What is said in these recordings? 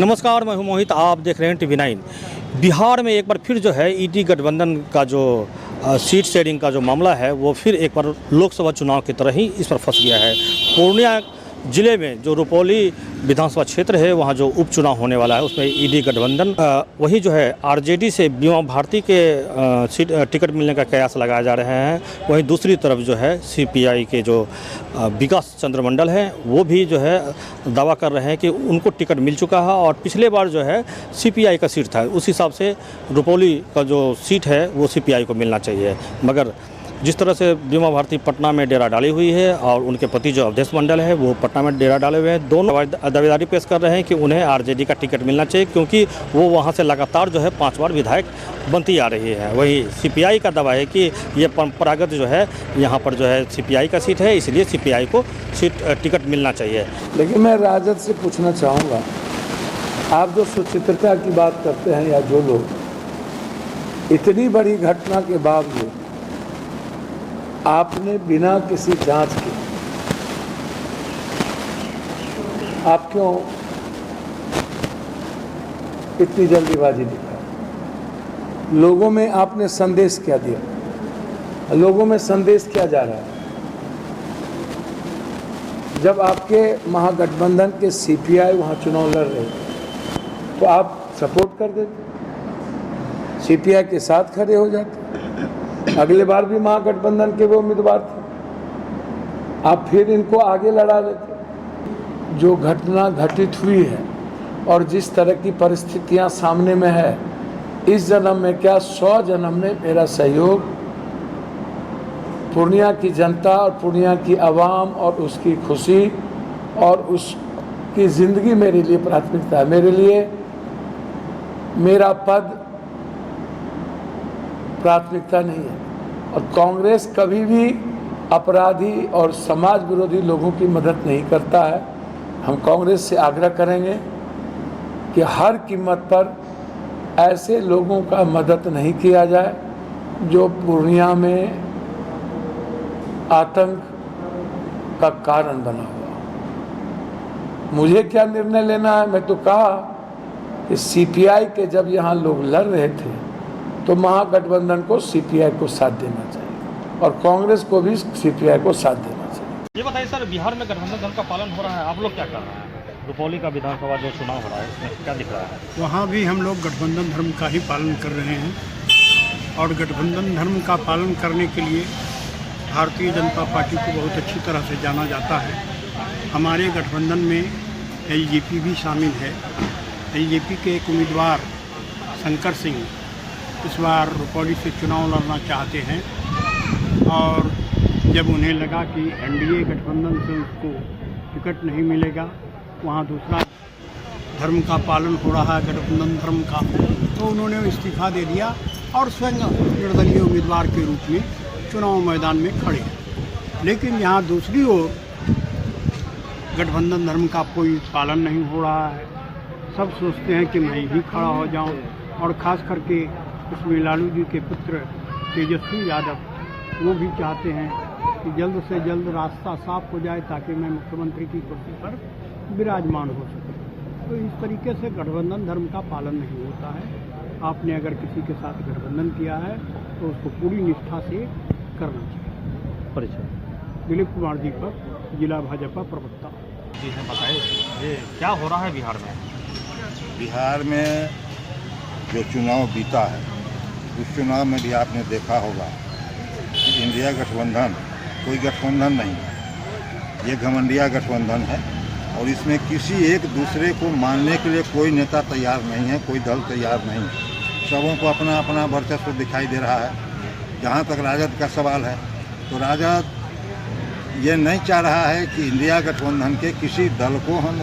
नमस्कार, मैं हूं मोहित। आप देख रहे हैं टीवी 9। बिहार में एक बार फिर जो है ईडी गठबंधन का जो सीट शेयरिंग का जो मामला है वो फिर एक बार लोकसभा चुनाव की तरह ही इस पर फंस गया है। पूर्णिया जिले में जो रुपौली विधानसभा क्षेत्र है वहां जो उपचुनाव होने वाला है उसमें ईडी गठबंधन वही जो है आरजेडी से बीमा भारती के सीट टिकट मिलने का कयास लगाए जा रहे हैं। वहीं दूसरी तरफ जो है सीपीआई के जो विकास चंद्र मंडल है वो भी जो है दावा कर रहे हैं कि उनको टिकट मिल चुका है और पिछले बार जो है सीपीआई का सीट था, उस हिसाब से रुपौली का जो सीट है वो सीपीआई को मिलना चाहिए। मगर जिस तरह से बीमा भारती पटना में डेरा डाली हुई है और उनके पति जो अवधेश मंडल है वो पटना में डेरा डाले हुए हैं, दोनों दावेदारी पेश कर रहे हैं कि उन्हें आरजेडी का टिकट मिलना चाहिए क्योंकि वो वहां से लगातार जो है 5 बार विधायक बनती आ रही है। वही सीपीआई का दावा है कि ये परंपरागत जो है यहाँ पर जो है सीपीआई का सीट है, इसलिए सीपीआई को टिकट मिलना चाहिए। लेकिन मैं राजद से पूछना चाहूँगा, आप जो सुचित्रता की बात करते हैं या जो लोग, इतनी बड़ी घटना के बावजूद आपने बिना किसी जांच के आप क्यों इतनी जल्दीबाजी दिखाई? लोगों में आपने संदेश क्या दिया? लोगों में संदेश क्या जा रहा है? जब आपके महागठबंधन के सीपीआई वहां चुनाव लड़ रहे थे तो आप सपोर्ट कर देते, सीपीआई के साथ खड़े हो जाते। अगले बार भी महागठबंधन के वो उम्मीदवार थे, आप फिर इनको आगे लड़ा देते। जो घटना घटित हुई है और जिस तरह की परिस्थितियां सामने में है, इस जन्म में क्या 100 जन्म में मेरा सहयोग पूर्णिया की जनता और पूर्णिया की आवाम और उसकी खुशी और उसकी ज़िंदगी मेरे लिए प्राथमिकता है। मेरे लिए मेरा पद प्राथमिकता नहीं है और कांग्रेस कभी भी अपराधी और समाज विरोधी लोगों की मदद नहीं करता है। हम कांग्रेस से आग्रह करेंगे कि हर कीमत पर ऐसे लोगों का मदद नहीं किया जाए जो पूर्णिया में आतंक का कारण बना हुआ। मुझे क्या निर्णय लेना है? मैं तो कहा कि सीपीआई के जब यहाँ लोग लड़ रहे थे तो महागठबंधन को सीपीआई को साथ देना चाहिए और कांग्रेस को भी सीपीआई को साथ देना चाहिए। ये बताइए सर, बिहार में गठबंधन धर्म का पालन हो रहा है, आप लोग क्या कर रहे हैं? रुपौली का विधानसभा जो चुनाव हो रहा है उसमें क्या दिख रहा है? वहाँ भी हम लोग गठबंधन धर्म का ही पालन कर रहे हैं और गठबंधन धर्म का पालन करने के लिए भारतीय जनता पार्टी को बहुत अच्छी तरह से जाना जाता है। हमारे गठबंधन में एलजेपी भी शामिल है। एलजेपी के एक उम्मीदवार शंकर सिंह इस बार रुपौली से चुनाव लड़ना चाहते हैं और जब उन्हें लगा कि एनडीए गठबंधन से उसको टिकट नहीं मिलेगा, वहाँ दूसरा धर्म का पालन हो रहा है गठबंधन धर्म का, तो उन्होंने इस्तीफा दे दिया और स्वयं निर्दलीय उम्मीदवार के रूप में चुनाव मैदान में खड़े हैं। लेकिन यहाँ दूसरी ओर गठबंधन धर्म का कोई पालन नहीं हो रहा है। सब सोचते हैं कि मैं ही खड़ा हो जाऊं और ख़ास करके उसमें लालू जी के पुत्र तेजस्वी यादव वो भी चाहते हैं कि जल्द से जल्द रास्ता साफ हो जाए ताकि मैं मुख्यमंत्री की कुर्सी पर विराजमान हो सके। तो इस तरीके से गठबंधन धर्म का पालन नहीं होता है। आपने अगर किसी के साथ गठबंधन किया है तो उसको पूरी निष्ठा से करना चाहिए। परिचय दिलीप कुमार दीपक, जिला भाजपा प्रवक्ता। जी हैं, बताइए ये क्या हो रहा है बिहार में? बिहार में जो चुनाव बीता है उस चुनाव में भी आपने देखा होगा कि इंडिया गठबंधन कोई गठबंधन नहीं है, ये घमंडिया गठबंधन है और इसमें किसी एक दूसरे को मानने के लिए कोई नेता तैयार नहीं है, कोई दल तैयार नहीं है। सबों को अपना अपना वर्चस्व दिखाई दे रहा है। जहाँ तक राजद का सवाल है तो राजद ये नहीं चाह रहा है कि इंडिया गठबंधन के किसी दल को हम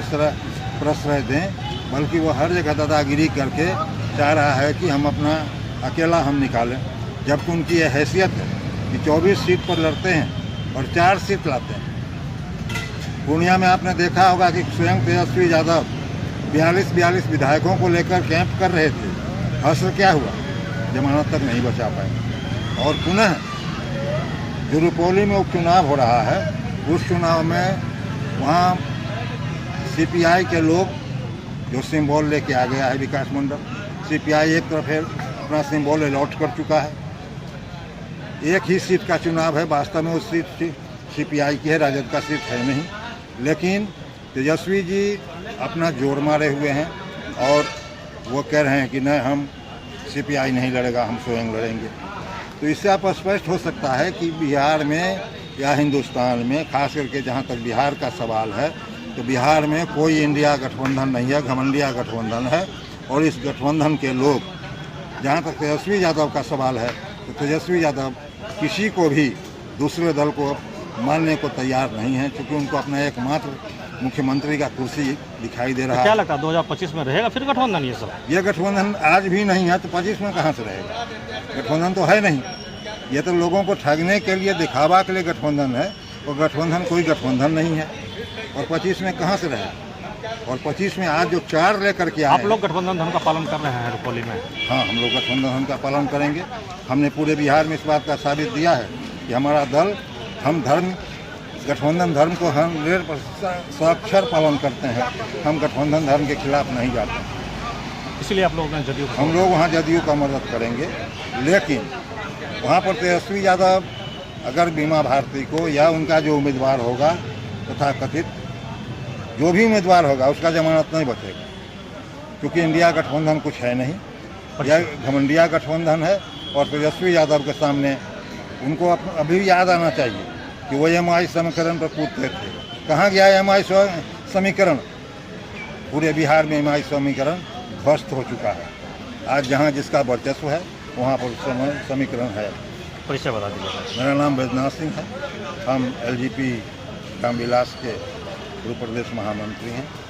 प्रश्रय दें, बल्कि वो हर जगह दादागिरी करके चाह रहा है कि हम अपना अकेला हम निकालें, जबकि उनकी यह हैसियत है कि 24 सीट पर लड़ते हैं और 4 सीट लाते हैं। पूर्णिया में आपने देखा होगा कि स्वयं तेजस्वी यादव 42 विधायकों को लेकर कैंप कर रहे थे। असर क्या हुआ? जमानत तक नहीं बचा पाए। और पुनः जो रुपौली में उपचुनाव हो रहा है उस चुनाव में वहाँ सीपीआई के लोग जो सिंबल लेके आ गया है विकास मंडल। सीपीआई एक तरफ है अपना सिंबल अलॉट कर चुका है। एक ही सीट का चुनाव है, वास्तव में उस सीट सीपीआई की है, राजद का सीट है नहीं। लेकिन तेजस्वी जी अपना जोर मारे हुए हैं और वो कह रहे हैं कि नहीं, हम सीपीआई नहीं लड़ेगा, हम स्वयं लड़ेंगे। तो इससे आप स्पष्ट हो सकता है कि बिहार में या हिंदुस्तान में, खास करके जहाँ तक बिहार का सवाल है, तो बिहार में कोई इंडिया गठबंधन नहीं है, घमंडिया गठबंधन है। और इस गठबंधन के लोग, जहाँ तक तेजस्वी यादव का सवाल है, तो तेजस्वी यादव किसी को भी दूसरे दल को मानने को तैयार नहीं है, क्योंकि उनको अपना एकमात्र मुख्यमंत्री का कुर्सी दिखाई दे रहा क्या है। लगता है 2025 में रहेगा फिर गठबंधन ये सब? ये गठबंधन आज भी नहीं है तो 25 में कहाँ से रहेगा? गठबंधन तो है नहीं। ये तो लोगों को ठगने के लिए, दिखावा के लिए गठबंधन है, और गठबंधन कोई गठबंधन नहीं है। और 25 में कहाँ से रहेगा? और 25 में आज जो 4 लेकर के आए, आप लोग गठबंधन धर्म का पालन कर रहे हैं रुपौली में? हाँ, हम लोग गठबंधन धर्म का पालन करेंगे। हमने पूरे बिहार में इस बात का साबित दिया है कि हमारा दल, हम धर्म, गठबंधन धर्म को 100% साक्षर पालन करते हैं। हम गठबंधन धर्म के खिलाफ नहीं जाते। इसलिए आप लोग जदयू हम लोग वहाँ जदयू का मदद करेंगे, लेकिन वहाँ पर तेजस्वी यादव अगर बीमा भारती को या उनका जो उम्मीदवार होगा, तथा कथित जो भी उम्मीदवार होगा, उसका जमानत नहीं बचेगा, क्योंकि इंडिया गठबंधन कुछ है नहीं, यह घमंडिया गठबंधन है। और तेजस्वी यादव के सामने उनको अभी याद आना चाहिए कि वो MI समीकरण पर कूदते थे। कहाँ गया MI समीकरण? पूरे बिहार में MI समीकरण ध्वस्त हो चुका है। आज जहाँ जिसका वर्चस्व है वहाँ पर समीकरण है। परिचय बता दीजिए। मेरा नाम बैजनाथ सिंह है। हम LGP रामविलास के पूर्व प्रदेश महामंत्री हैं।